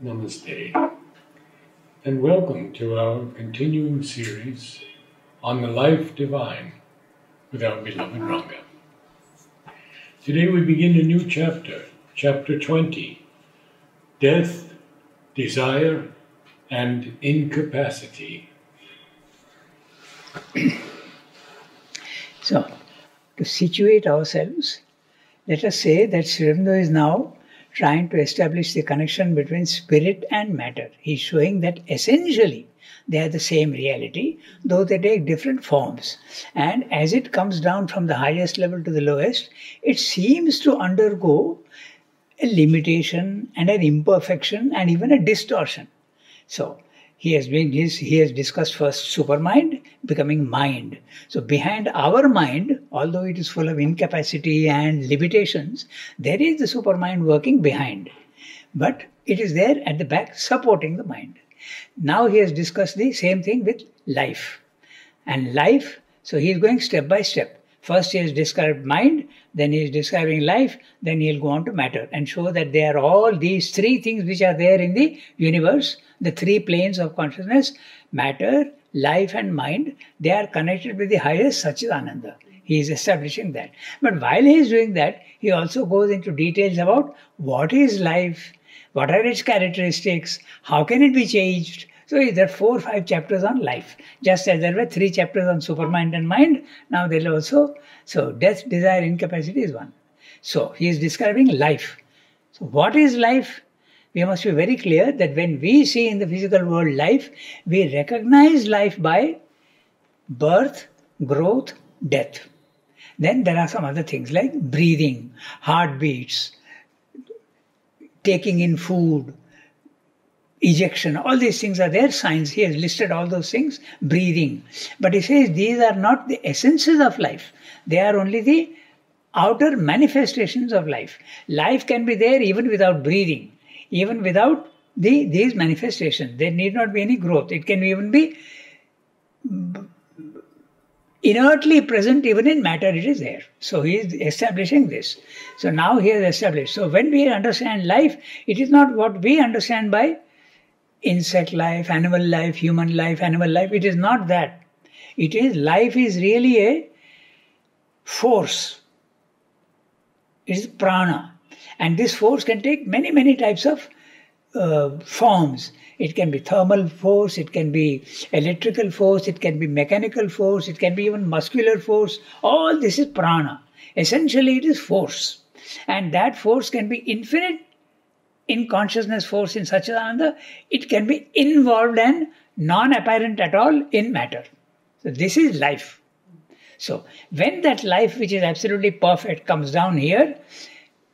Namaste, and welcome to our continuing series on the life divine with our beloved Ranga. Today we begin a new chapter, chapter 20, Death, Desire, and Incapacity. So, to situate ourselves, let us say that Sri Aurobindo is now trying to establish the connection between spirit and matter. He's showing that essentially they are the same reality, though they take different forms. And as it comes down from the highest level to the lowest, it seems to undergo a limitation and an imperfection and even a distortion. So, he has discussed first supermind becoming mind. So behind our mind, although it is full of incapacity and limitations, there is the supermind working behind. But it is there at the back supporting the mind. Now he has discussed the same thing with life. And life, so he is going step by step. First he has described mind, then he is describing life, then he will go on to matter and show that they are all these three things which are there in the universe, the three planes of consciousness, matter, life and mind, they are connected with the highest Satchidananda. He is establishing that. But while he is doing that, he also goes into details about what is life, what are its characteristics, how can it be changed. So there are 4 or 5 chapters on life. Just as there were 3 chapters on supermind and mind, now there are also, so death, desire, incapacity is one. So he is describing life. So what is life? We must be very clear that when we see in the physical world life, we recognize life by birth, growth, death. Then there are some other things like breathing, heartbeats, taking in food, ejection, all these things are there, science. He has listed all those things, breathing. But he says these are not the essences of life. They are only the outer manifestations of life. Life can be there even without breathing, even without these manifestations. There need not be any growth. It can even be inertly present even in matter, it is there. So he is establishing this. So now he has established. So when we understand life, it is not what we understand by insect life, animal life, human life, animal life. It is not that. It is, life is really a force. It is prana. And this force can take many, many types of forms. It can be thermal force, it can be electrical force, it can be mechanical force, it can be even muscular force. All this is prana. Essentially it is force. And that force can be infinite in consciousness force in Satchidananda. It can be involved and non-apparent at all in matter. So this is life. So when that life which is absolutely perfect comes down here,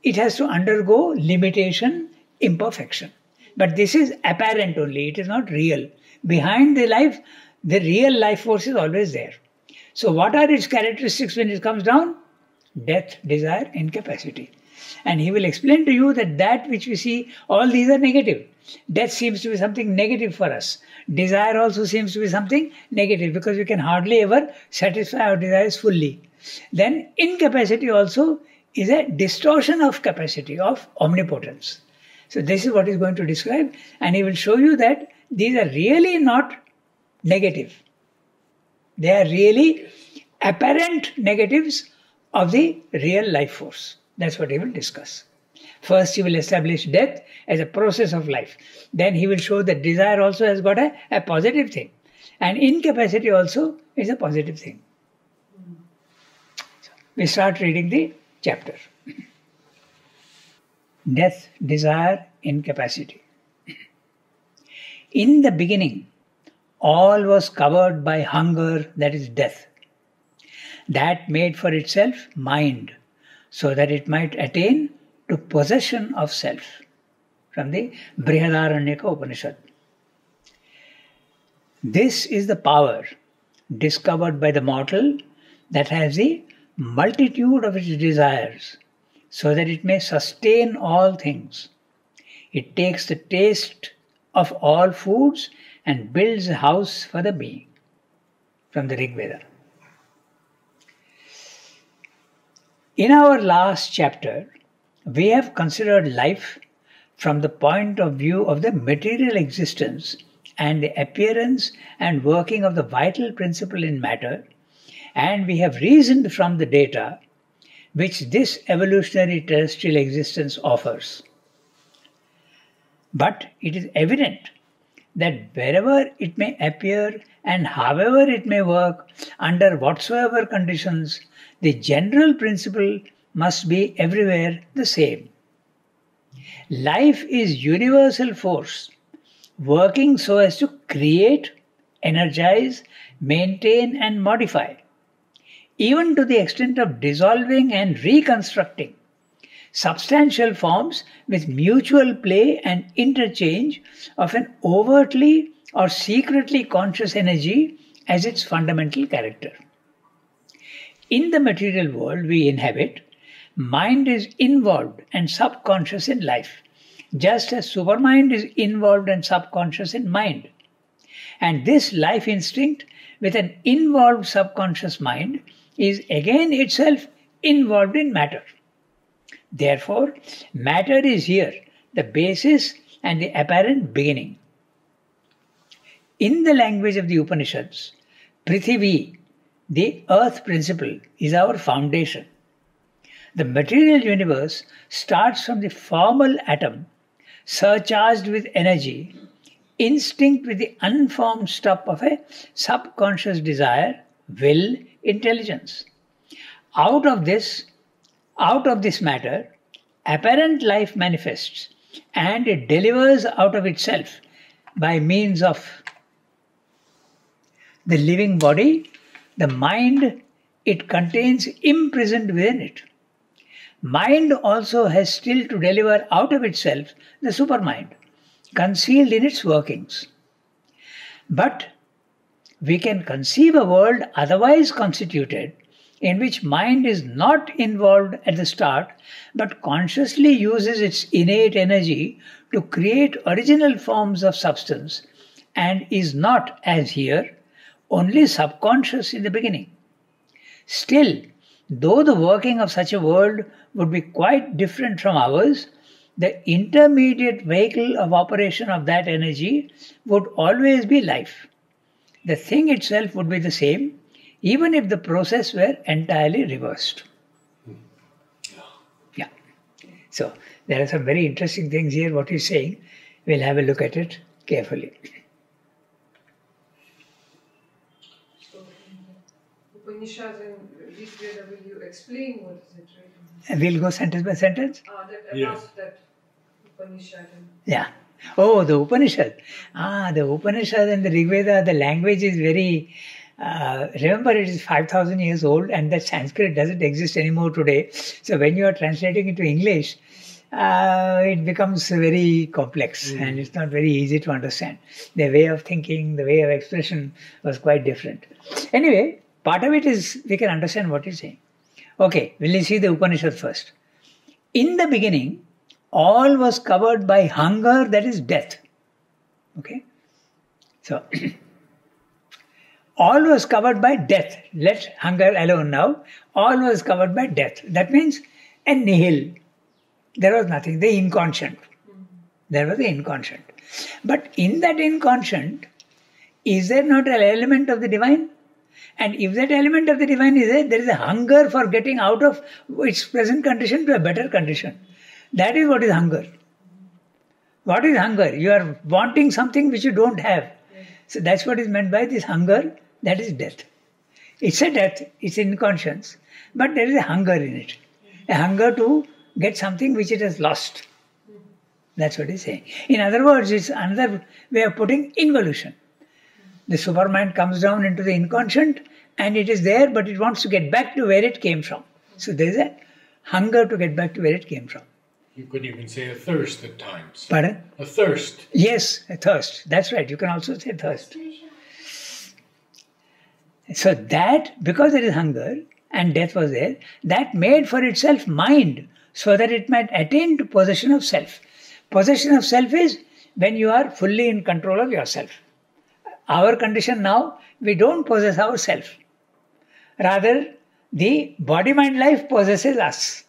it has to undergo limitation, imperfection. But this is apparent only, it is not real. Behind the life, the real life force is always there. So what are its characteristics when it comes down? Death, desire, incapacity. And he will explain to you that which we see, all these are negative. Death seems to be something negative for us. Desire also seems to be something negative because we can hardly ever satisfy our desires fully. Then incapacity also is a distortion of capacity, of omnipotence. So this is what he's going to describe, and he will show you that these are really not negative. They are really apparent negatives of the real life force. That's what he will discuss. First he will establish death as a process of life. Then he will show that desire also has got a positive thing. And incapacity also is a positive thing. So we start reading the chapter. Death, desire, incapacity. In the beginning, all was covered by hunger, that is death. That made for itself mind, so that it might attain to possession of self. From the Brihadaranyaka Upanishad. This is the power discovered by the mortal that has the multitude of its desires, so that it may sustain all things. It takes the taste of all foods and builds a house for the being. From the Rig Veda. In our last chapter, we have considered life from the point of view of the material existence and the appearance and working of the vital principle in matter, and we have reasoned from the data which this evolutionary terrestrial existence offers. But it is evident that wherever it may appear and however it may work, under whatsoever conditions, the general principle must be everywhere the same. Life is universal force, working so as to create, energize, maintain and modify, even to the extent of dissolving and reconstructing substantial forms with mutual play and interchange of an overtly or secretly conscious energy as its fundamental character. In the material world we inhabit, mind is involved and subconscious in life, just as supermind is involved and subconscious in mind. And this life instinct with an involved subconscious mind is again itself involved in matter. Therefore, matter is here the basis and the apparent beginning. In the language of the Upanishads, Prithivi, the earth principle, is our foundation. The material universe starts from the formal atom, surcharged with energy, instinct with the unformed stuff of a subconscious desire, will, intelligence. Out of this matter, apparent life manifests, and it delivers out of itself by means of the living body, the mind it contains imprisoned within it. Mind also has still to deliver out of itself the supermind, concealed in its workings. But we can conceive a world otherwise constituted, in which mind is not involved at the start, but consciously uses its innate energy to create original forms of substance, and is not, as here, only subconscious in the beginning. Still, though the working of such a world would be quite different from ours, the intermediate vehicle of operation of that energy would always be life. The thing itself would be the same, even if the process were entirely reversed. Yeah. So, there are some very interesting things here, what he's saying. We'll have a look at it carefully. So, Upanishad and Rig Veda, will you explain what is it, right? We'll go sentence by sentence? Yes. That Upanishad. Yeah. Oh, the Upanishad. The Upanishad and the Rig Veda, the language is very... remember, it is 5,000 years old, and that Sanskrit doesn't exist anymore today. So when you are translating into English, it becomes very complex and it's not very easy to understand. Their way of thinking, the way of expression was quite different. Anyway, part of it is we can understand what he's saying. Okay, we'll see the Upanishad first. In the beginning, all was covered by hunger, that is death. Okay? So, all was covered by death. Let hunger alone now. All was covered by death. That means a nihil. There was nothing. The inconscient. There was the inconscient. But in that inconscient, is there not an element of the divine? And if that element of the divine is there is a hunger for getting out of its present condition to a better condition. That is what is hunger. What is hunger? You are wanting something which you don't have. So that's what is meant by this hunger. That is death. It's a death, it's inconscience, but there is a hunger in it. A hunger to get something which it has lost. That's what he's saying. In other words, it's another way of putting involution. The supermind comes down into the inconscient and it is there, but it wants to get back to where it came from. So there is a hunger to get back to where it came from. You could even say a thirst at times. Pardon? A thirst. Yes, a thirst. That's right. You can also say thirst. So that, because there is hunger and death was there, that made for itself mind so that it might attain to possession of self. Possession of self is when you are fully in control of yourself. Our condition now, we don't possess ourself. Rather, the body-mind life possesses us.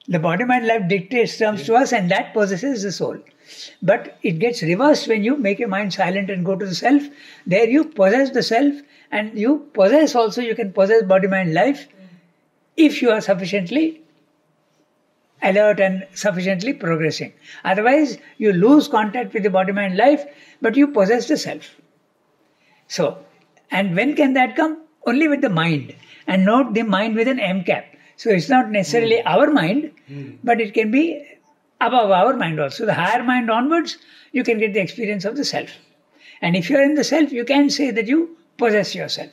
The body-mind life dictates terms to us, and that possesses the soul. But it gets reversed when you make your mind silent and go to the self. There you possess the self, and you possess also, you can possess body-mind life if you are sufficiently alert and sufficiently progressing. Otherwise, you lose contact with the body-mind life, but you possess the self. So, and when can that come? Only with the mind. And not the mind with an M cap. So it's not necessarily our mind, but it can be above our mind also. The higher mind onwards, you can get the experience of the self. And if you are in the self, you can say that you possess yourself.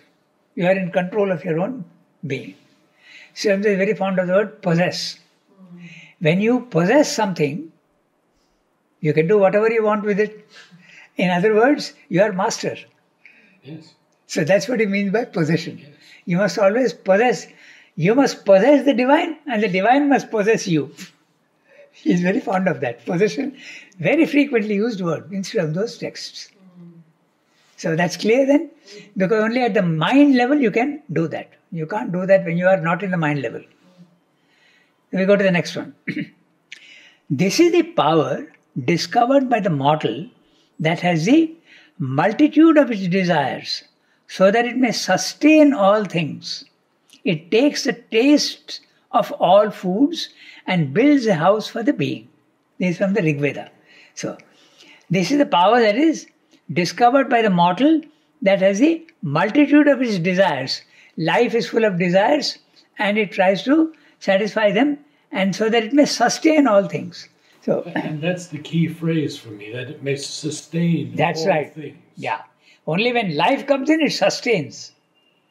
You are in control of your own being. Swamdeva is very fond of the word possess. When you possess something, you can do whatever you want with it. In other words, you are master. Yes. So that's what he means by possession. You must always possess. You must possess the divine, and the divine must possess you. He is very fond of that. Possession, very frequently used word instead of those texts. So that's clear then? Because only at the mind level you can do that. You can't do that when you are not in the mind level. We go to the next one. This is the power discovered by the mortal that has the multitude of its desires, so that it may sustain all things. It takes the taste of all foods and builds a house for the being. This is from the Rig Veda. So, this is the power that is discovered by the mortal that has the multitude of its desires. Life is full of desires, and it tries to satisfy them, and so that it may sustain all things. So, And that's the key phrase for me, that it may sustain that's all right. things. Yeah. Only when life comes in, it sustains.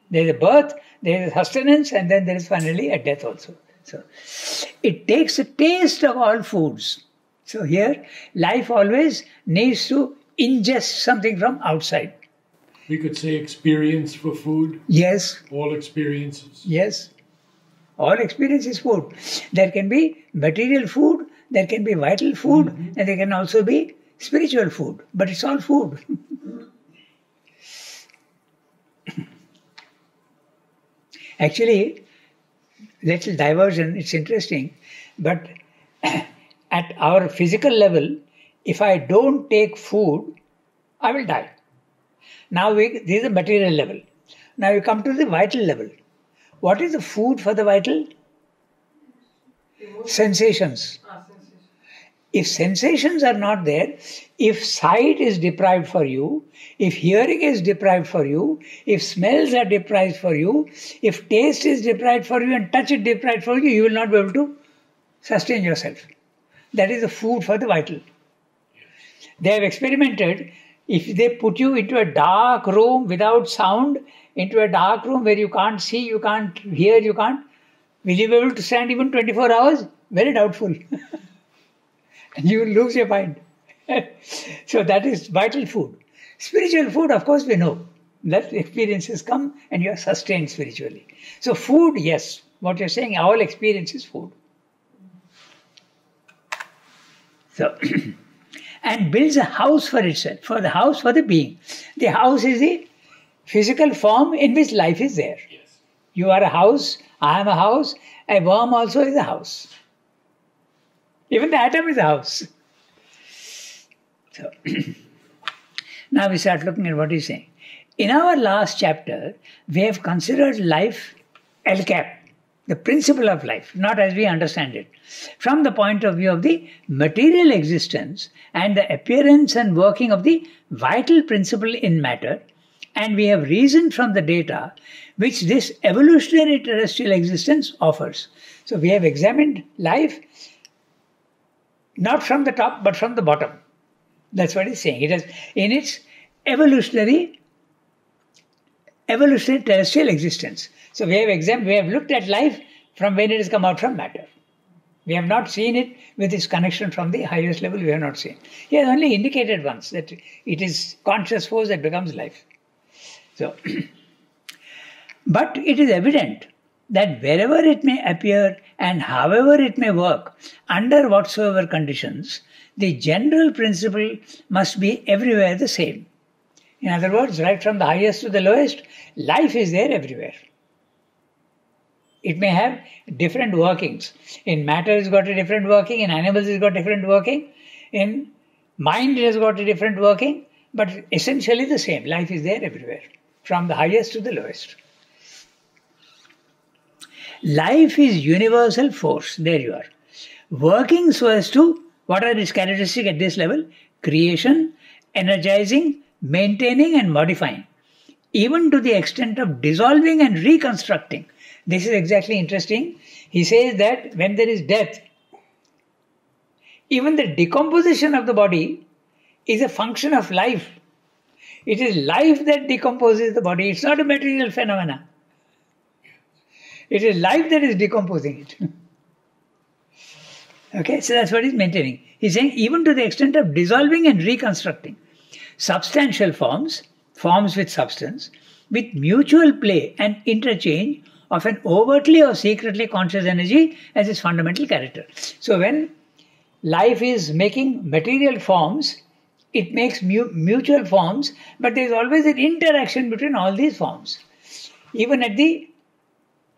There is a birth, there is a sustenance, and then there is finally a death also. So, it takes a taste of all foods. So here, life always needs to ingest something from outside. We could say experience for food, Yes, all experiences. yes. All experience is food. There can be material food, there can be vital food, and there can also be spiritual food. But it's all food. Actually, little diversion, it's interesting, but at our physical level, if I don't take food, I will die. Now, this is the material level. Now you come to the vital level. What is the food for the vital? Sensations. Sensation. If sensations are not there, if sight is deprived for you, if hearing is deprived for you, if smells are deprived for you, if taste is deprived for you and touch is deprived for you, you will not be able to sustain yourself. That is the food for the vital. They have experimented. If they put you into a dark room without sound, into a dark room where you can't see, you can't hear, you can't, will you be able to stand even 24 hours? Very doubtful. And you will lose your mind. So that is vital food. Spiritual food, of course, we know. That experiences come and you are sustained spiritually. So food, yes. What you're saying, all experience is food. So, and builds a house for itself, for the house for the being. The house is the physical form in which life is there. Yes. You are a house, I am a house, a worm also is a house. Even the atom is a house. So, now we start looking at what he's saying. In our last chapter, we have considered life El Cap, the principle of life, not as we understand it, from the point of view of the material existence and the appearance and working of the vital principle in matter, and we have reasoned from the data which this evolutionary terrestrial existence offers. So we have examined life not from the top but from the bottom. That's what he's saying. It is in its evolutionary terrestrial existence. So we have looked at life from when it has come out from matter. We have not seen it with its connection from the highest level. We have not seen. He has only indicated once that it is conscious force that becomes life. So, but it is evident that wherever it may appear and however it may work, under whatsoever conditions, the general principle must be everywhere the same. In other words, right from the highest to the lowest, life is there everywhere. It may have different workings. In matter it's got a different working, in animals it's got different working, in mind it has got a different working, but essentially the same. Life is there everywhere, from the highest to the lowest. Life is universal force, there you are. Working so as to, what are its characteristics at this level? Creation, energizing, maintaining and modifying, even to the extent of dissolving and reconstructing. This is exactly interesting. He says that when there is death, even the decomposition of the body is a function of life. It is life that decomposes the body. It's not a material phenomena. It is life that is decomposing it. Okay, so that's what he's maintaining. He's saying even to the extent of dissolving and reconstructing. Substantial forms, forms with substance, with mutual play and interchange of an overtly or secretly conscious energy as its fundamental character. So when life is making material forms, it makes mutual forms, but there is always an interaction between all these forms. Even at the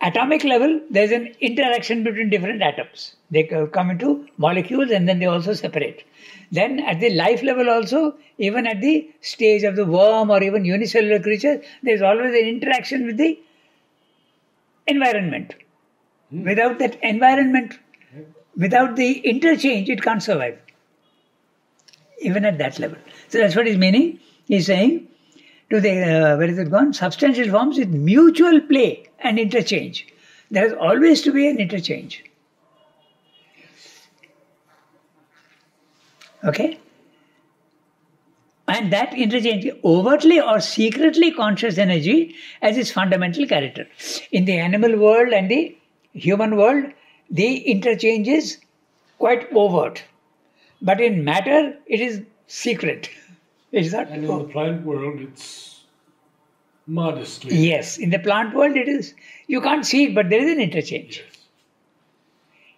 atomic level, there is an interaction between different atoms. They come into molecules and then they also separate. Then at the life level also, even at the stage of the worm or even unicellular creatures, there is always an interaction with the environment. Without that environment, without the interchange, it can't survive. Even at that level. So that's what he's meaning. He's saying to the, where is it gone? Substantial forms with mutual play and interchange. There is always to be an interchange. Okay? And that interchange, overtly or secretly conscious energy as its fundamental character. In the animal world and the human world, the interchange is quite overt. But in matter, it is secret. Is that? And in the plant world, it's modestly. Yes, in the plant world, it is. You can't see it, but there is an interchange. Yes.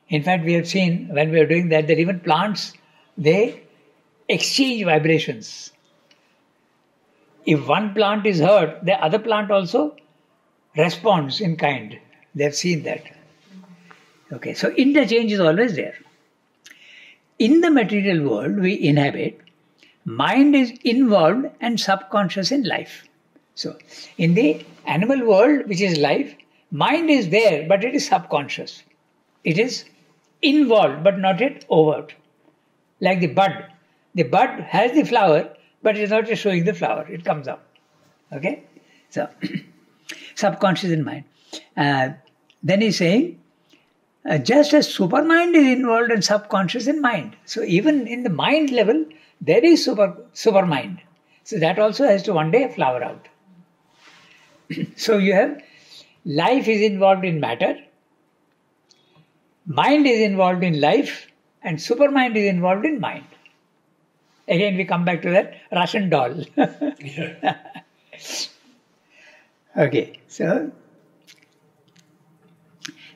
In fact, we have seen when we are doing that even plants, they exchange vibrations. If one plant is hurt, the other plant also responds in kind. They have seen that. Okay, so interchange is always there. In the material world we inhabit, mind is involved and subconscious in life. So, in the animal world, which is life, mind is there, but it is subconscious. It is involved, but not yet overt. Like the bud. The bud has the flower, but it is not yet showing the flower. It comes out. Okay? So, subconscious in mind. Then he's saying, just as supermind is involved and subconscious in mind. So even in the mind level, there is supermind. So that also has to one day flower out. So you have life is involved in matter, mind is involved in life, and supermind is involved in mind. Again, we come back to that Russian doll. Yeah. Okay, so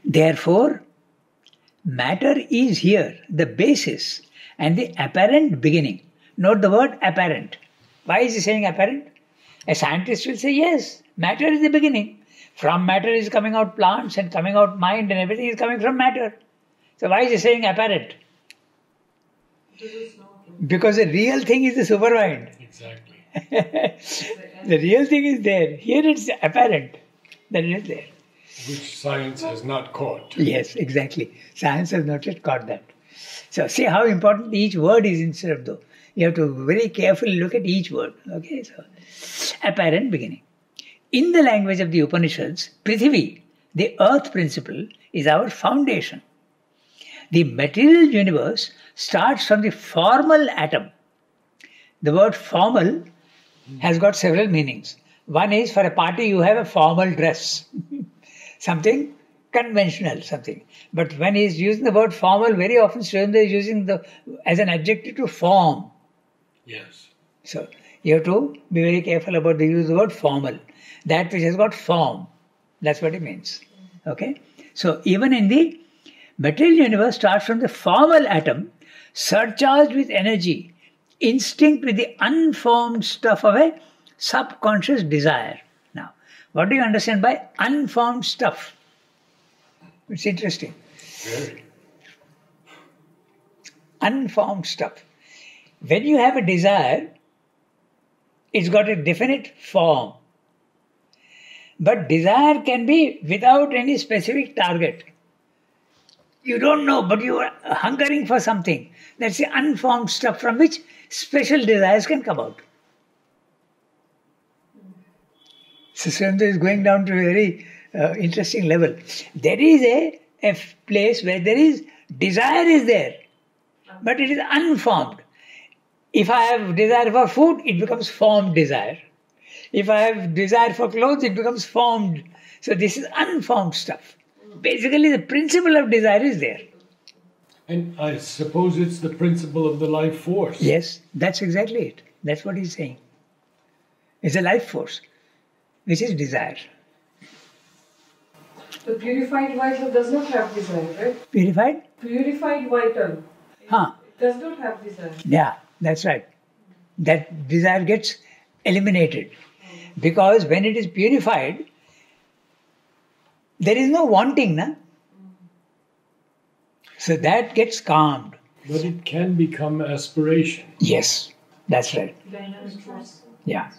therefore, matter is here, the basis and the apparent beginning. Note the word apparent. Why is he saying apparent? A scientist will say, yes, matter is the beginning. From matter is coming out plants and coming out mind and everything is coming from matter. So why is he saying apparent? Because the real thing is the supermind. Exactly. The real thing is there. Here it's apparent that it is there. Which science has not caught. Yes, exactly. Science has not yet caught that. So see how important each word is instead of though. You have to very carefully look at each word. Okay, so apparent beginning. In the language of the Upanishads, Prithvi, the earth principle, is our foundation. The material universe starts from the formal atom. The word formal has got several meanings. One is for a party you have a formal dress. Something conventional, something. But when he is using the word formal, very often Srivendra is using the as an adjective to form. Yes. So you have to be very careful about the use of the word formal. That which has got form. That's what it means. Okay? So even in the material universe starts from the formal atom, surcharged with energy, instinct with the unformed stuff of a subconscious desire. Now, what do you understand by unformed stuff? It's interesting. Very. Unformed stuff. When you have a desire, it's got a definite form. But desire can be without any specific target. You don't know, but you are hungering for something. That's the unformed stuff from which special desires can come out. So Surendra is going down to a very interesting level. There is a place where there is desire is there, but it is unformed. If I have desire for food, it becomes formed desire. If I have desire for clothes, it becomes formed. So this is unformed stuff. Basically, the principle of desire is there. And I suppose it's the principle of the life force. Yes, that's exactly it. That's what he's saying. It's a life force, which is desire. The purified vital does not have desire, right? Purified? Purified vital. Huh. It does not have desire. Yeah, that's right. That desire gets eliminated. Because when it is purified, there is no wanting, na? So that gets calmed. But it can become aspiration. Yes, that's right. Dynamic force. Yeah.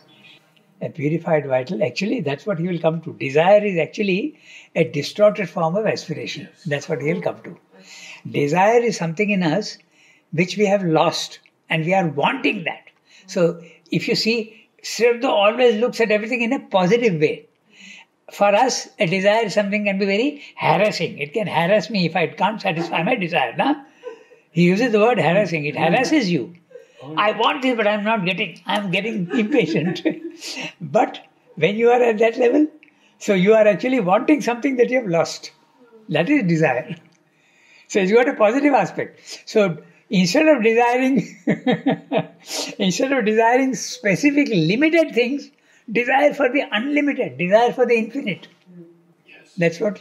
A purified vital, actually, that's what he will come to. Desire is actually a distorted form of aspiration. That's what he will come to. Desire is something in us which we have lost and we are wanting that. So if you see, Srivda always looks at everything in a positive way. For us, a desire is something can be very harassing. It can harass me if I can't satisfy my desire. Na? He uses the word harassing. It harasses you. I want this, but I'm not getting. I'm getting impatient. But when you are at that level, so you are actually wanting something that you have lost. That is desire. So it's got a positive aspect. So instead of desiring specific limited things, desire for the unlimited, desire for the infinite. Yes. That's what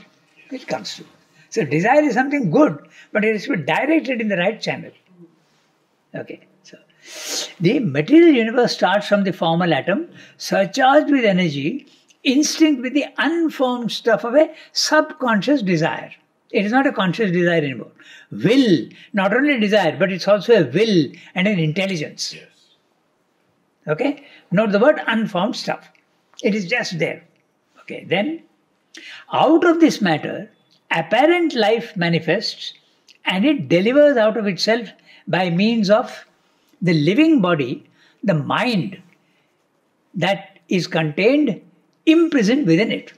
it comes to. So desire is something good, but it is to be directed in the right channel. Okay. So the material universe starts from the formal atom, surcharged with energy, instinct with the unformed stuff of a subconscious desire. It is not a conscious desire anymore. Will, not only desire, but it's also a will and an intelligence. Yes. Okay? Note the word unformed stuff. It is just there. Okay, then out of this matter, apparent life manifests and it delivers out of itself by means of the living body, the mind that is contained, imprisoned within it.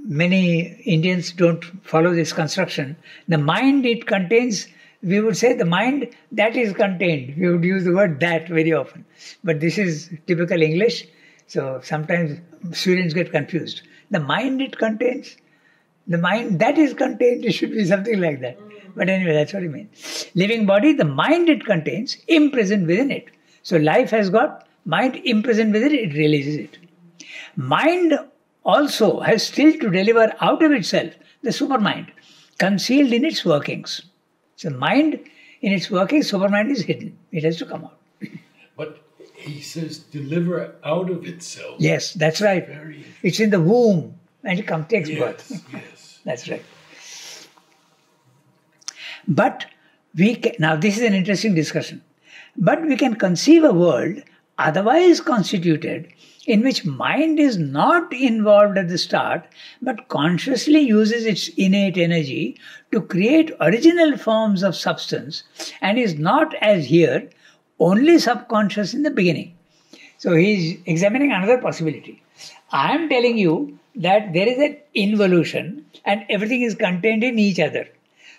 Many Indians don't follow this construction. The mind it contains, we would say the mind that is contained. We would use the word that very often. But this is typical English, so sometimes students get confused. The mind it contains, the mind that is contained, it should be something like that. But anyway, that's what it means. Living body, the mind it contains, imprisoned within it. So life has got mind imprisoned within it, it releases it. Mind also has still to deliver out of itself the supermind, concealed in its workings. So mind in its workings, supermind is hidden. It has to come out. But he says deliver out of itself. Yes, that's right. Very It's in the womb and it takes birth. Yes. That's right. But now this is an interesting discussion. But we can conceive a world otherwise constituted in which mind is not involved at the start but consciously uses its innate energy to create original forms of substance and is not, as here, only subconscious in the beginning. So he is examining another possibility. I am telling you that there is an involution and everything is contained in each other.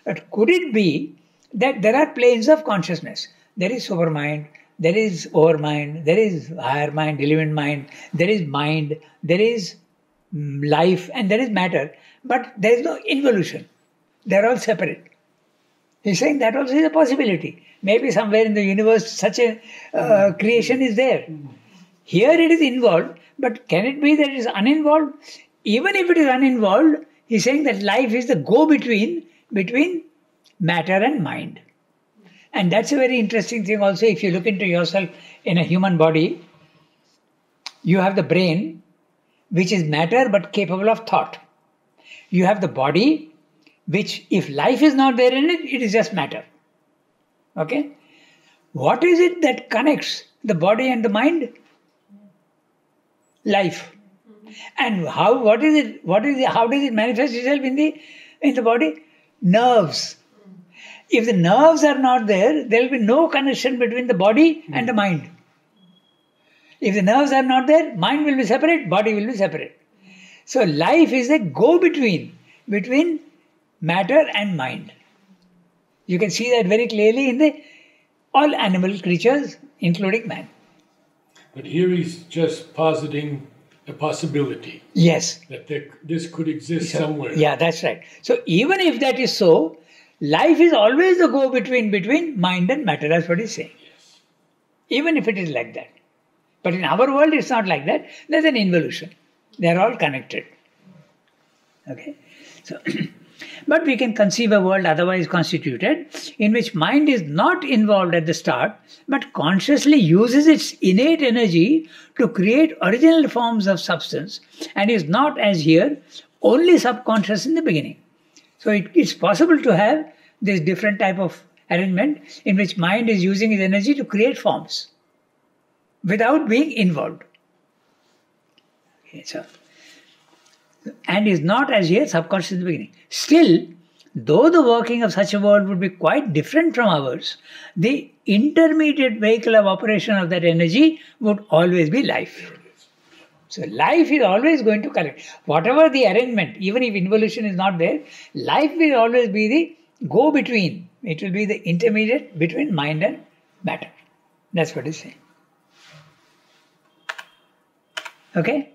But could it be that there are planes of consciousness? There is supermind, there is overmind, there is higher mind, element mind, there is mind, there is life, and there is matter. But there is no involution. They are all separate. He's saying that also is a possibility. Maybe somewhere in the universe such a creation is there. Here it is involved, but can it be that it is uninvolved? Even if it is uninvolved, he's saying that life is the go-between between matter and mind. And that's a very interesting thing also. If you look into yourself in a human body, you have the brain, which is matter but capable of thought. You have the body, which if life is not there in it, it is just matter. Okay? What is it that connects the body and the mind? Life. And how does it manifest itself in the body? Nerves. If the nerves are not there, there will be no connection between the body and the mind. If the nerves are not there, mind will be separate, body will be separate. So life is a go-between between matter and mind. You can see that very clearly in all animal creatures, including man. But here he's just positing a possibility. Yes. That this could exist somewhere. Yeah, that's right. So even if that is so, life is always the go-between mind and matter. That's what he's saying. Yes. Even if it is like that. But in our world, it's not like that. There's an involution. They are all connected. Okay? So, but we can conceive a world otherwise constituted in which mind is not involved at the start, but consciously uses its innate energy to create original forms of substance and is not, as here, only subconscious in the beginning. So it's possible to have this different type of arrangement in which mind is using its energy to create forms without being involved. Okay, so, and is not, as yet, subconscious in the beginning. Still, though the working of such a world would be quite different from ours, the intermediate vehicle of operation of that energy would always be life. So life is always going to correct. Whatever the arrangement, even if involution is not there, life will always be the go-between. It will be the intermediate between mind and matter. That's what he's saying. Okay?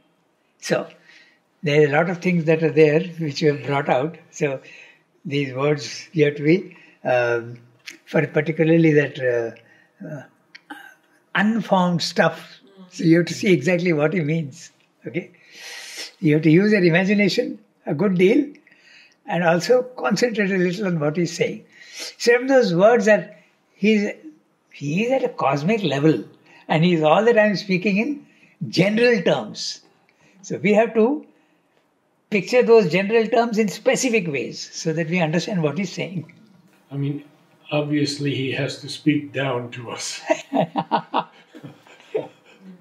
So, there are a lot of things that are there which you have brought out. So, these words you have to be, for particularly that unformed stuff. So, you have to see exactly what he means. Okay? You have to use your imagination a good deal and also concentrate a little on what he's saying. Some of those words are, he is at a cosmic level and he is all the time speaking in general terms. So we have to picture those general terms in specific ways so that we understand what he's saying. I mean, obviously he has to speak down to us.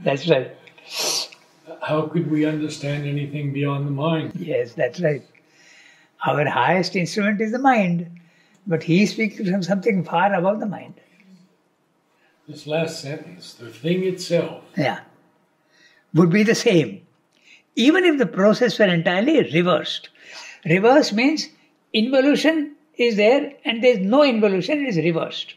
That's right. How could we understand anything beyond the mind? Yes, that's right. Our highest instrument is the mind, but he speaks from something far above the mind. This last sentence, the thing itself. Yeah. Would be the same. Even if the process were entirely reversed. Reverse means involution is there and there is no involution, it is reversed.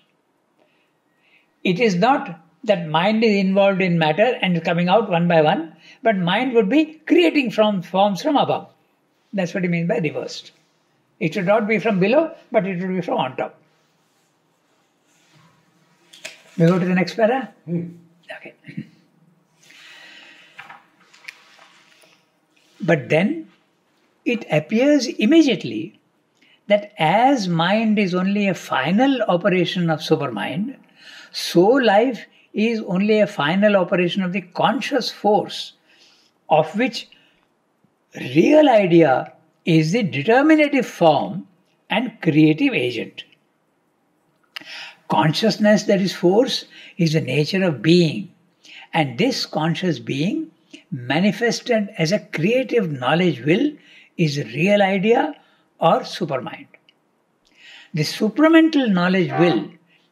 It is not that mind is involved in matter and coming out one by one, but mind would be creating forms from above. That's what he means by reversed. It should not be from below, but it would be from on top. We go to the next para? Okay. But then it appears immediately that as mind is only a final operation of supermind, so life is only a final operation of the conscious force, of which real idea is the determinative form and creative agent. Consciousness, that is force, is the nature of being, and this conscious being, manifested as a creative knowledge will, is a real idea or supermind. The supramental knowledge will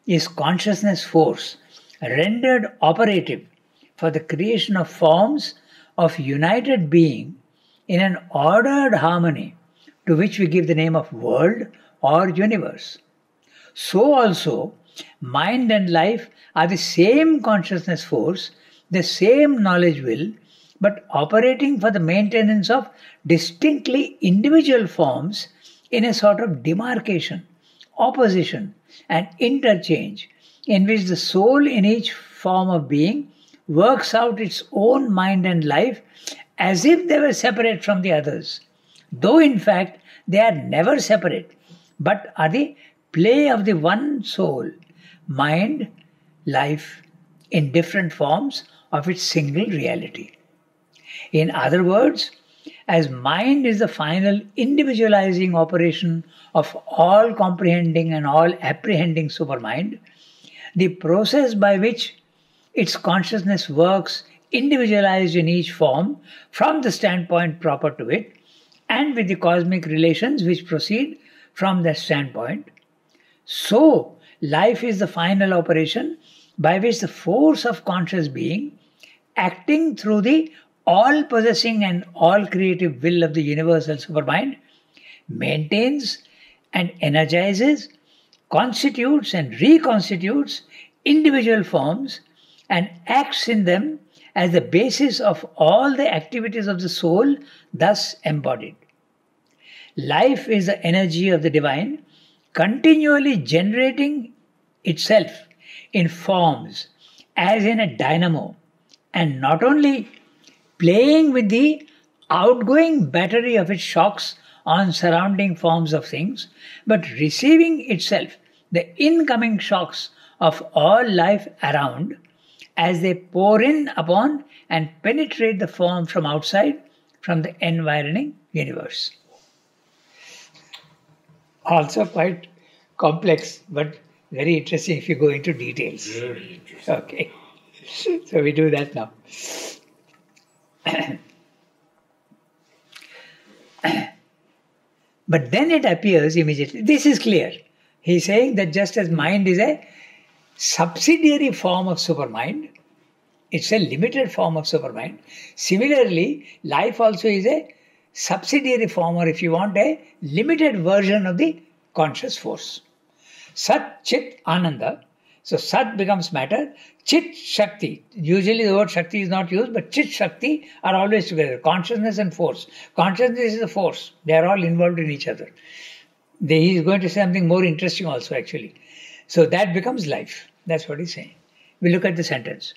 is consciousness force rendered operative for the creation of forms of united being in an ordered harmony to which we give the name of world or universe. So also, mind and life are the same consciousness force, the same knowledge will, but operating for the maintenance of distinctly individual forms in a sort of demarcation, opposition, and interchange, in which the soul in each form of being works out its own mind and life as if they were separate from the others, though in fact they are never separate, but are the play of the one soul, mind, life, in different forms of its single reality. In other words, as mind is the final individualizing operation of all comprehending and all apprehending supermind, the process by which its consciousness works individualized in each form from the standpoint proper to it, and with the cosmic relations which proceed from that standpoint. So, life is the final operation by which the force of conscious being, acting through the all-possessing and all-creative will of the universal supermind, maintains and energizes, constitutes and reconstitutes individual forms and acts in them as the basis of all the activities of the soul thus embodied. Life is the energy of the divine, continually generating itself in forms as in a dynamo, and not only playing with the outgoing battery of its shocks on surrounding forms of things, but receiving itself the incoming shocks of all life around as they pour in upon and penetrate the form from outside, from the environing universe. Also quite complex, but very interesting if you go into details. Very interesting. Okay, so we do that now. But then it appears immediately. This is clear. He's saying that just as mind is a subsidiary form of supermind, it's a limited form of supermind. Similarly, life also is a subsidiary form, or if you want, a limited version of the conscious force. Sat, Chit, Ananda. So Sat becomes matter, Chit, Shakti. Usually the word Shakti is not used, but Chit, Shakti are always together. Consciousness and force. Consciousness is a force. They are all involved in each other. He is going to say something more interesting also actually. So that becomes life. That's what he's saying. We look at the sentence.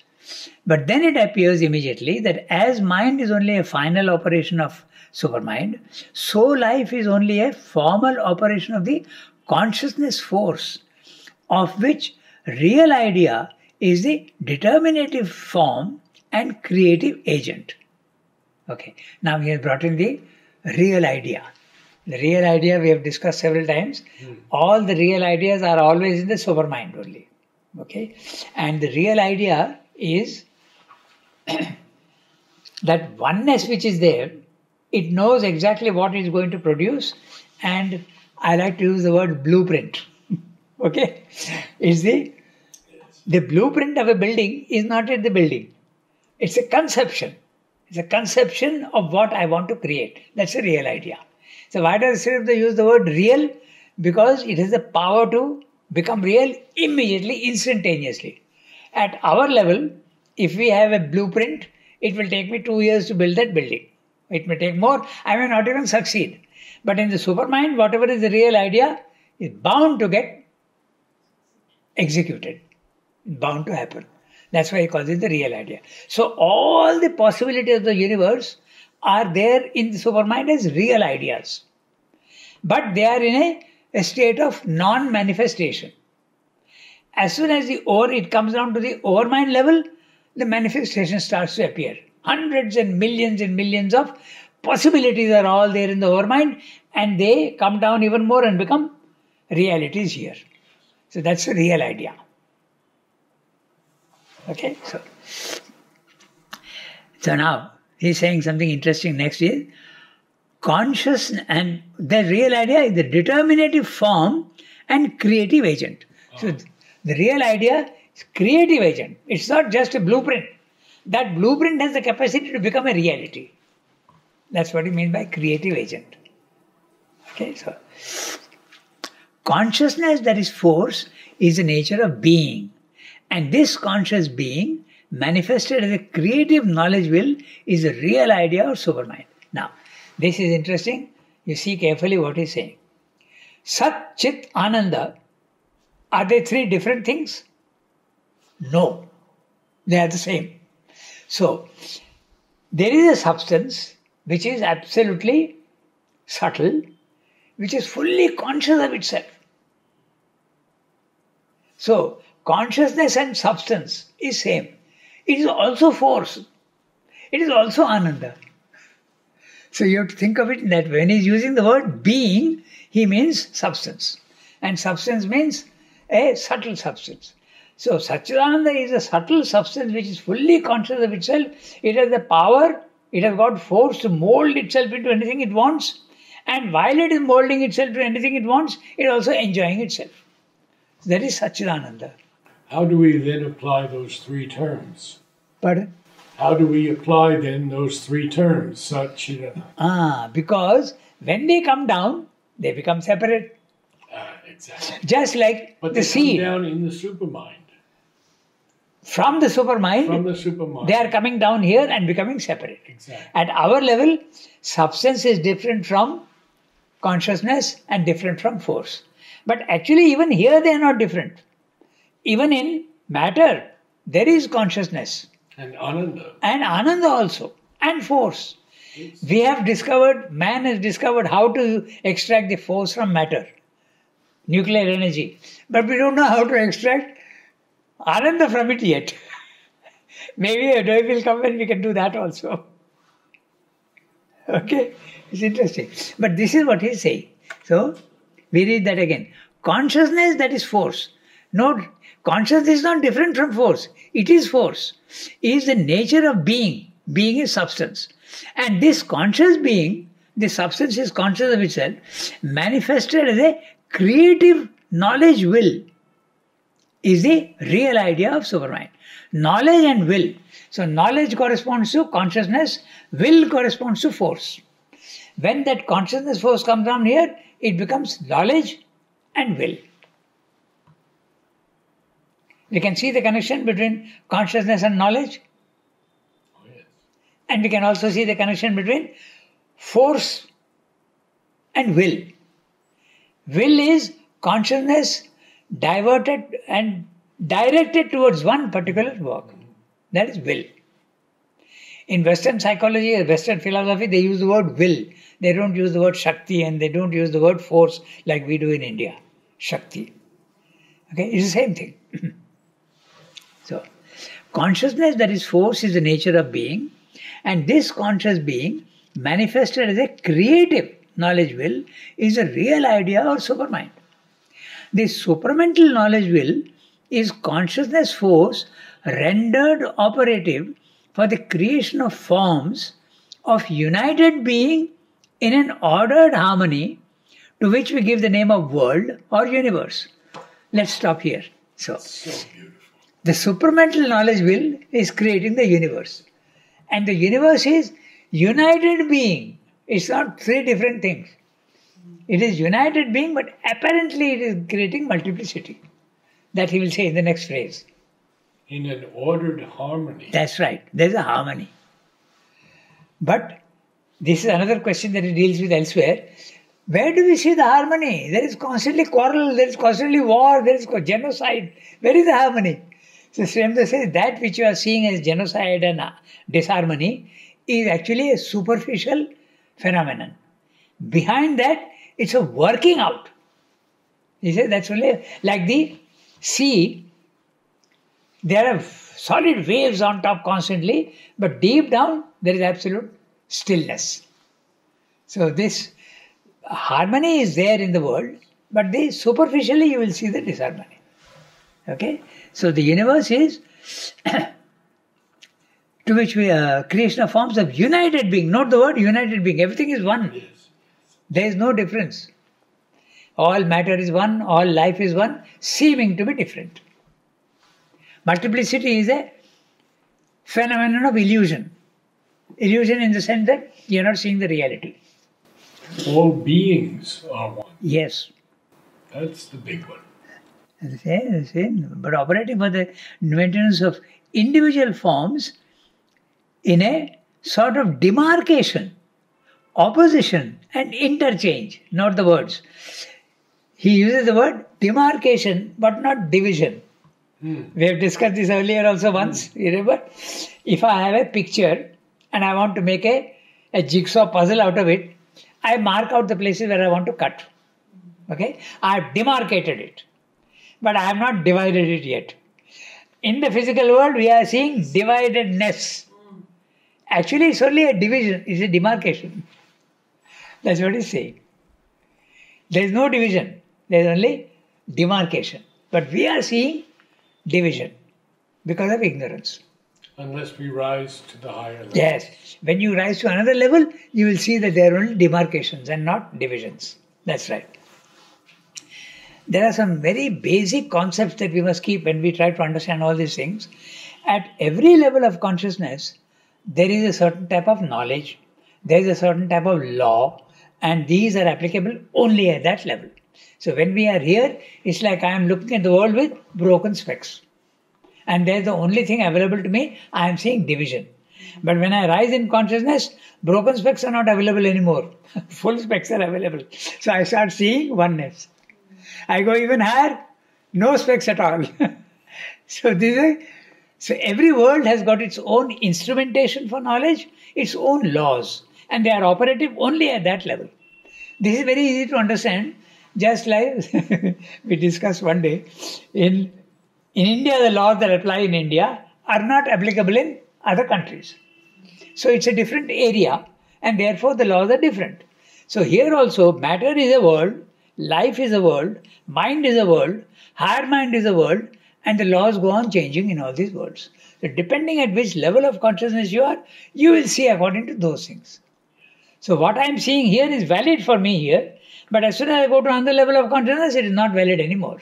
But then it appears immediately that as mind is only a final operation of supermind, so life is only a formal operation of the consciousness force, of which real idea is the determinative form and creative agent. Okay, now he has brought in the real idea. The real idea we have discussed several times. All the real ideas are always in the supermind only. Okay, and the real idea is that oneness which is there, it knows exactly what it's going to produce, and I like to use the word blueprint. Okay, it's the blueprint of a building is not yet the building. It's a conception. It's a conception of what I want to create. That's a real idea. So why does they use the word real? Because it has the power to become real immediately, instantaneously. At our level, if we have a blueprint, it will take me 2 years to build that building. It may take more. I may not even succeed. But in the supermind, whatever is the real idea is bound to get executed. Bound to happen. That's why he calls it the real idea. So all the possibilities of the universe are there in the supermind as real ideas. But they are in a state of non-manifestation. As soon as it comes down to the overmind level, the manifestation starts to appear. Hundreds and millions of possibilities are all there in the overmind, and they come down even more and become realities here. So that's the real idea. Okay, so now he's saying something interesting next is conscious, and the real idea is the determinative form and creative agent. So the real idea is creative agent. It's not just a blueprint. That blueprint has the capacity to become a reality. That's what he means by creative agent. Okay, so consciousness, that is force, is the nature of being. And this conscious being, manifested as a creative knowledge will, is a real idea or supermind. Now, this is interesting. You see carefully what he's saying. Sat, Chit, Ananda, are they three different things? No, they are the same. So, there is a substance which is absolutely subtle, which is fully conscious of itself. So, consciousness and substance is same. It is also force. It is also Ananda. So you have to think of it in that way. When he's using the word being, he means substance. And substance means a subtle substance. So Satchidananda is a subtle substance which is fully conscious of itself. It has the power, it has got force to mold itself into anything it wants. And while it is molding itself to anything it wants, it is also enjoying itself. That is Satchidananda. How do we then apply those three terms? Pardon? How do we apply then those three terms? Satchidananda. Because when they come down, they become separate. Exactly. Just like But the they seed. come down in the supermind. From the supermind, From the supermind. they are coming down here and becoming separate. Exactly. At our level, substance is different from consciousness and different from force. But actually, even here they are not different. Even in matter, there is consciousness. And Ananda. And Ananda also. And force. Yes. We have discovered, man has discovered how to extract the force from matter. Nuclear energy. But we don't know how to extract Ananda from it yet. Maybe a day will come when we can do that also. Okay? It's interesting. But this is what he's saying. So, we read that again. Consciousness, that is force. No, consciousness is not different from force. It is force. It is the nature of being. Being is substance. And this conscious being, this substance is conscious of itself, manifested as a creative knowledge will, is the real idea of supermind. Knowledge and will. So knowledge corresponds to consciousness, will corresponds to force. When that consciousness force comes down here, it becomes knowledge and will. We can see the connection between consciousness and knowledge. Oh, yes. And we can also see the connection between force and will. Will is consciousness diverted and directed towards one particular work. That is will. In Western psychology or Western philosophy, they use the word will. They don't use the word Shakti and they don't use the word force like we do in India. Shakti. Okay, it's the same thing. So, consciousness, that is force, is the nature of being. And this conscious being, manifested as a creative knowledge will, is a real idea or supermind. The supramental knowledge will is consciousness force rendered operative for the creation of forms of united being in an ordered harmony to which we give the name of world or universe. Let's stop here. So beautiful. The supramental knowledge will is creating the universe. And the universe is united being. It's not three different things. It is united being, but apparently it is creating multiplicity. That he will say in the next phrase. In an ordered harmony. That's right. There's a harmony. But this is another question that he deals with elsewhere. Where do we see the harmony? There is constantly quarrel, there is constantly war, there is genocide. Where is the harmony? So Sri Aurobindo says that which you are seeing as genocide and disharmony is actually a superficial phenomenon. Behind that, it's a working out. He says that's only like the sea. There are solid waves on top constantly, but deep down there is absolute stillness. So this harmony is there in the world, but superficially you will see the disharmony. Okay? So the universe is to which we creation of forms of united being, not the word united being. Everything is one. Yes. There is no difference. All matter is one, all life is one, seeming to be different. Multiplicity is a phenomenon of illusion. Illusion in the sense that you are not seeing the reality. All beings are one. Yes. That's the big one. But operating for the maintenance of individual forms in a sort of demarcation, opposition and interchange, not the words. He uses the word demarcation but not division. We have discussed this earlier also once, you remember? If I have a picture and I want to make a jigsaw puzzle out of it, I mark out the places where I want to cut. Okay? I have demarcated it. But I have not divided it yet. In the physical world, we are seeing dividedness. Actually, it's only a division, it's a demarcation. That's what he's saying. There is no division. There is only demarcation. But we are seeing division because of ignorance. Unless we rise to the higher level. Yes. When you rise to another level, you will see that there are only demarcations and not divisions. That's right. There are some very basic concepts that we must keep when we try to understand all these things. At every level of consciousness, there is a certain type of knowledge, there is a certain type of law, and these are applicable only at that level. So when we are here, it's like I am looking at the world with broken specs. And there's the only thing available to me, I am seeing division. But when I rise in consciousness, broken specs are not available anymore. Full specs are available. So I start seeing oneness. I go even higher, no specs at all. So every world has got its own instrumentation for knowledge, its own laws, and they are operative only at that level. This is very easy to understand, just like we discussed one day. In India, the laws that apply in India are not applicable in other countries. So it's a different area, and therefore the laws are different. So here also, matter is a world, life is a world, mind is a world, higher mind is a world, and the laws go on changing in all these worlds. So depending at which level of consciousness you are, you will see according to those things. So what I am seeing here is valid for me here, but as soon as I go to another level of consciousness, it is not valid anymore.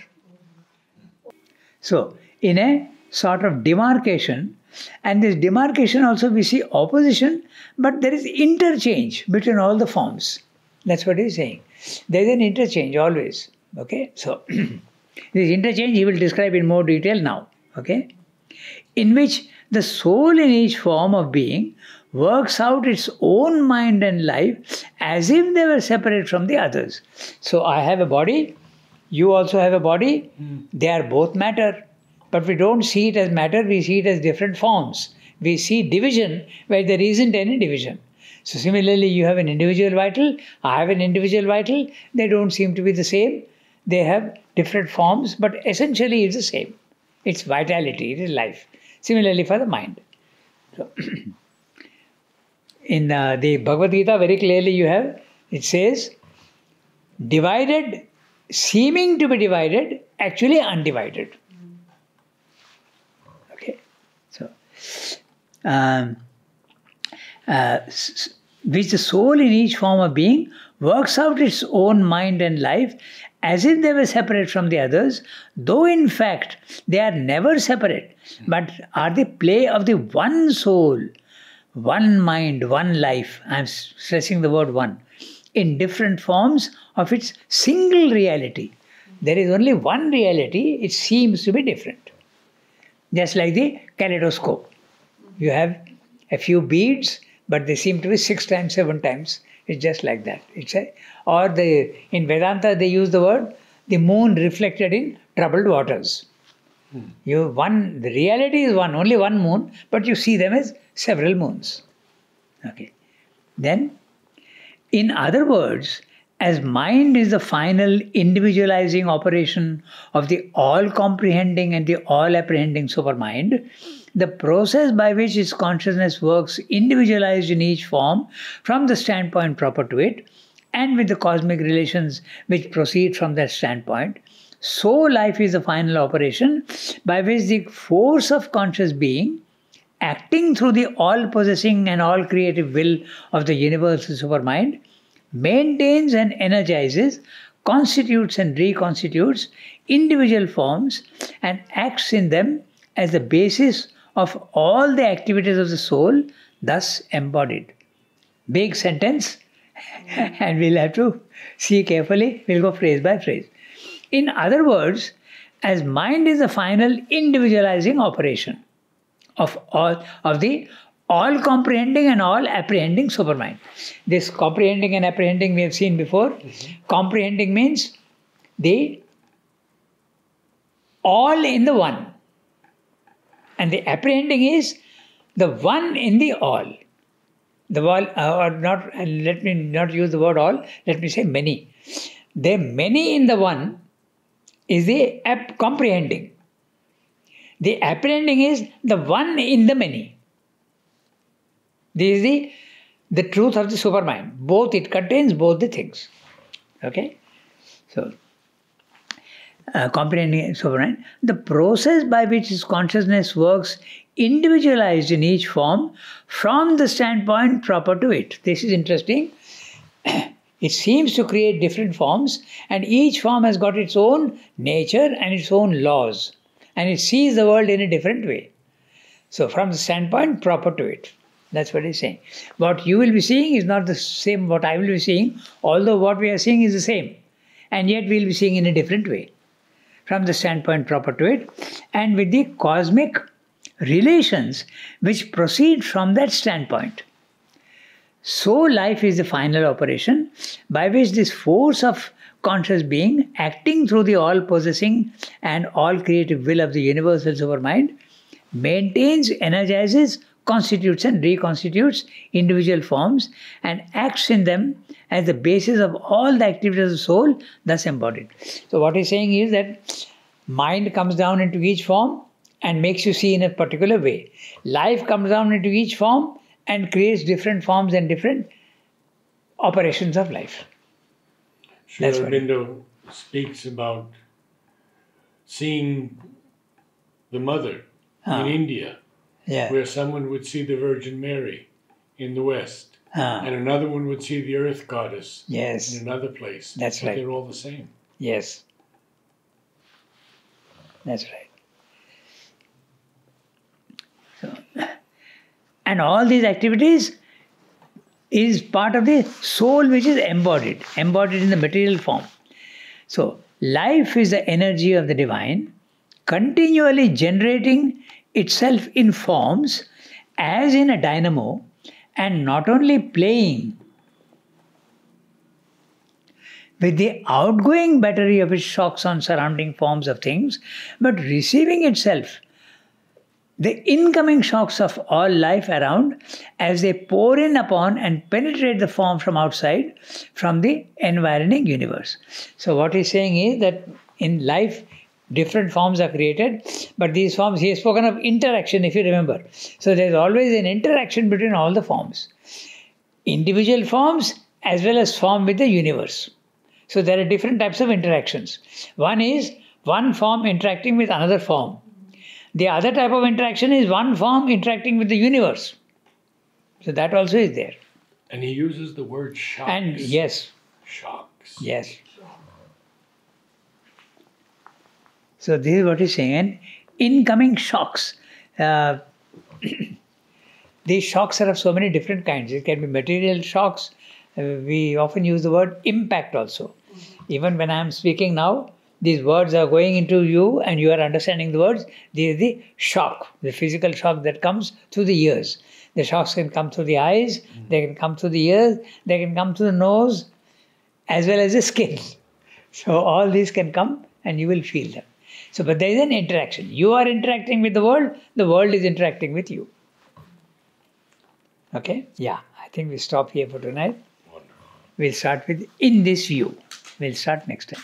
So in a sort of demarcation, and this demarcation also we see opposition, but there is interchange between all the forms. That's what he is saying. There is an interchange always. Okay, so this interchange he will describe in more detail now. Okay, in which the soul in each form of being works out its own mind and life as if they were separate from the others. So I have a body, you also have a body, they are both matter, but we don't see it as matter, we see it as different forms. We see division where there isn't any division. So similarly, you have an individual vital, I have an individual vital, they don't seem to be the same. They have different forms, but essentially it's the same. It's vitality, it is life. Similarly for the mind. So, in the Bhagavad Gita, very clearly you have, it says, divided, seeming to be divided, actually undivided. Okay, so, which the soul in each form of being works out its own mind and life as if they were separate from the others, though in fact they are never separate, but are the play of the one soul, one mind, one life. I am stressing the word one, in different forms of its single reality. There is only one reality, it seems to be different. Just like the kaleidoscope. You have a few beads, but they seem to be 6 times, 7 times. It's just like that. In Vedanta they use the word, the moon reflected in troubled waters. The reality is one, only one moon, but you see them as several moons. Okay. Then, in other words, as mind is the final individualizing operation of the all-comprehending and the all-apprehending supermind, the process by which its consciousness works individualized in each form from the standpoint proper to it, and with the cosmic relations which proceed from that standpoint, so life is the final operation by which the force of conscious being, acting through the all-possessing and all-creative will of the universal supermind, maintains and energizes, constitutes and reconstitutes individual forms and acts in them as the basis of all the activities of the soul, thus embodied. Big sentence, and we'll have to see carefully, we'll go phrase by phrase. In other words, as mind is the final individualizing operation of the all-comprehending and all-apprehending supermind. This comprehending and apprehending we have seen before. Comprehending means the all in the one. And the apprehending is the one in the all. The all, let me not use the word all, let me say many. The many in the one is the comprehending. The apprehending is the one in the many. This is the truth of the supermind. Both, it contains both the things. Okay? So, comprehending supermind, the process by which his consciousness works individualized in each form from the standpoint proper to it. This is interesting. It seems to create different forms, and each form has got its own nature and its own laws, and it sees the world in a different way. So from the standpoint proper to it. That's what he's saying. What you will be seeing is not the same what I will be seeing, although what we are seeing is the same. And yet we will be seeing in a different way. From the standpoint proper to it, and with the cosmic relations which proceed from that standpoint. So life is the final operation by which this force of conscious being, acting through the all-possessing and all-creative will of the universal supermind, maintains, energizes, constitutes and reconstitutes individual forms and acts in them as the basis of all the activities of the soul, thus embodied. So what he's saying is that mind comes down into each form and makes you see in a particular way. Life comes down into each form and creates different forms and different operations of life. Sri Aurobindo speaks about seeing the mother in India, where someone would see the Virgin Mary in the West, and another one would see the Earth Goddess in another place. That's but right. They're all the same. Yes. That's right. So, and all these activities is part of the soul which is embodied in the material form. So, life is the energy of the divine, continually generating itself in forms as in a dynamo, and not only playing with the outgoing battery of its shocks on surrounding forms of things, but receiving itself the incoming shocks of all life around as they pour in upon and penetrate the form from outside, from the environing universe. So what he's saying is that in life, different forms are created, but these forms, he has spoken of interaction, if you remember. So there's always an interaction between all the forms. Individual forms as well as form with the universe. So there are different types of interactions. One is one form interacting with another form. The other type of interaction is one form interacting with the universe. So that also is there. And he uses the word shocks. And yes. Shocks. Yes. So this is what he's saying. And incoming shocks. These shocks are of so many different kinds. It can be material shocks. We often use the word impact also. Even when I am speaking now, these words are going into you and you are understanding the words. This is the shock, the physical shock that comes through the ears. The shocks can come through the eyes, they can come through the ears, they can come through the nose, as well as the skin. So all these can come and you will feel them. So, but there is an interaction. You are interacting with the world is interacting with you. Okay? Yeah, I think we stop here for tonight. Wonderful. We'll start with in this view. We'll start next time.